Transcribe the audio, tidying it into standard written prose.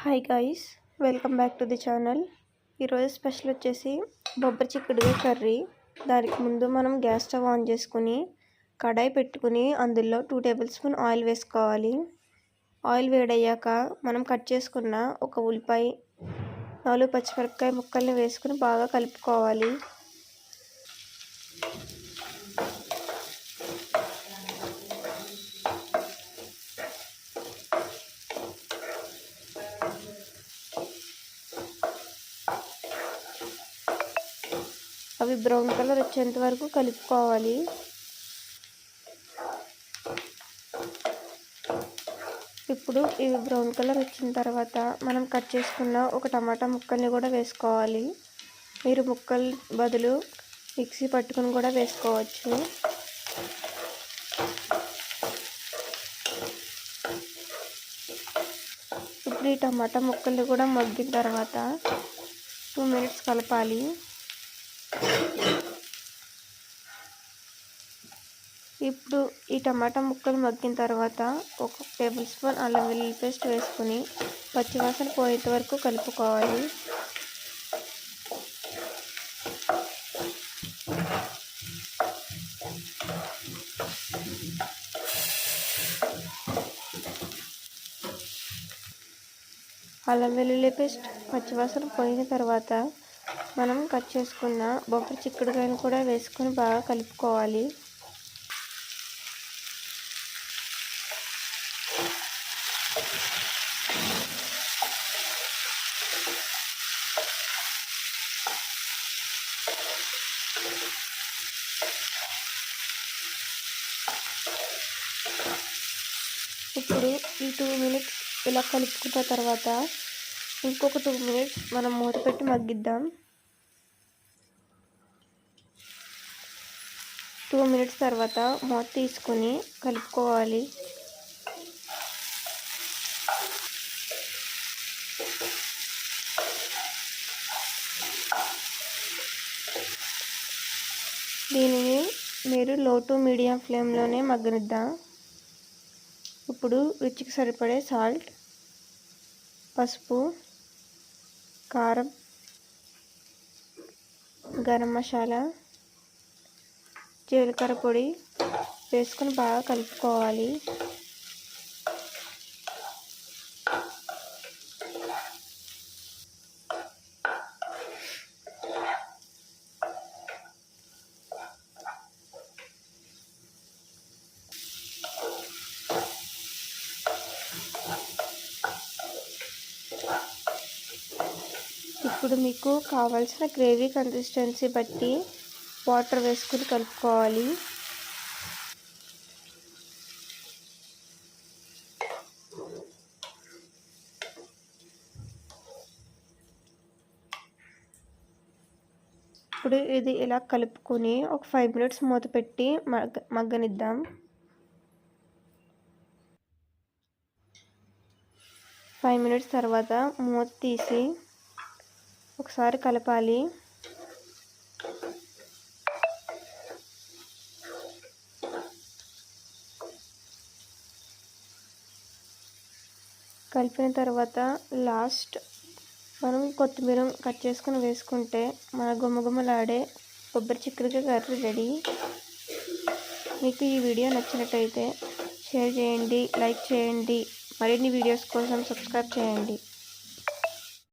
Hi guys, welcome back to the channel. ఈరోజు special వచ్చేసి బొబ్బరి చిక్కుడుగా curry. దానికి ముందు మనం గ్యాస్ స్టవ్ ఆన్ చేసుకుని కడాయి పెట్టుకుని అందులో 2 టేబుల్ స్పూన్ ఆయిల్ వేసుకోవాలి. ఆయిల్ వేడయ్యాక మనం కట్ చేసుకున్న ఒక ఉల్లిపాయ 4 పచ్చిమిరపకాయ ముక్కల్ని వేసుకుని బాగా కలుపుకోవాలి. అవి బ్రౌన్ కలర్ వచ్చేంత వరకు కలుపుకోవాలి. ఇప్పుడు ఇవి బ్రౌన్ కలర్ వచ్చిన తర్వాత మనం కట్ చేసుకున్న ఒక టమాటా ముక్కల్ని కూడా వేసుకోవాలి. మీరు ముక్కలు బదులు మిక్సీ పట్టుకుని కూడా వేసుకోవచ్చు. ఇప్పుడు ఈ టమాటా ముక్కల్ని కూడా మగ్గిన తర్వాత 2 మినిట్స్ కలపాలి. ఇప్పుడు ఈ టమాటా ముక్కలు మగ్గిన తర్వాత 1 టేబుల్ స్పూన్ అల్లం వెల్లుల్లి పేస్ట్ వేసుకుని పచ్చివాసన పోయేంత వరకు కలుపుకోవాలి. అల్లం వెల్లుల్లి పేస్ట్ పచ్చివాసన పోయిన తర్వాత మనం కట్ చేసుకున్న బొబ్బరి చిక్కుడుకాయను కూడా వేసుకొని బాగా కలుపుకోవాలి. ఇప్పుడు ఈ 2 మినిట్స్ ఇలా కలుపుకున్న తర్వాత ఇంకొక 2 మినిట్స్ మనం మూత పెట్టి మగ్గిద్దాం. 2 మినిట్స్ తర్వాత మూత తీసుకుని కలుపుకోవాలి. దీనిని మీరు లో టు మీడియం ఫ్లేమ్లోనే మగ్గనిద్దాం. ఇప్పుడు రుచికి సరిపడే సాల్ట్, పసుపు, కారం, గరం మసాలా, జీలకర్ర పొడి వేసుకొని బాగా కలుపుకోవాలి. ఇప్పుడు మీకు కావాల్సిన గ్రేవీ కన్సిస్టెన్సీ బట్టి వాటర్ వేసుకుని కలుపుకోవాలి. ఇప్పుడు ఇది ఇలా కలుపుకొని ఒక 5 మినిట్స్ మూత పెట్టి మగ్గనిద్దాం. 5 మినిట్స్ తర్వాత మూత తీసి ఒకసారి కలపాలి. కలిపిన తర్వాత లాస్ట్ మనం కొత్తిమీర కట్ చేసుకుని వేసుకుంటే మన గుమగుమలాడే కొబ్బరి చిక్కుడుకాయ కర్రీ రెడీ. మీకు ఈ వీడియో నచ్చినట్టయితే షేర్ చేయండి, లైక్ చేయండి. మరిన్ని వీడియోస్ కోసం సబ్స్క్రైబ్ చేయండి.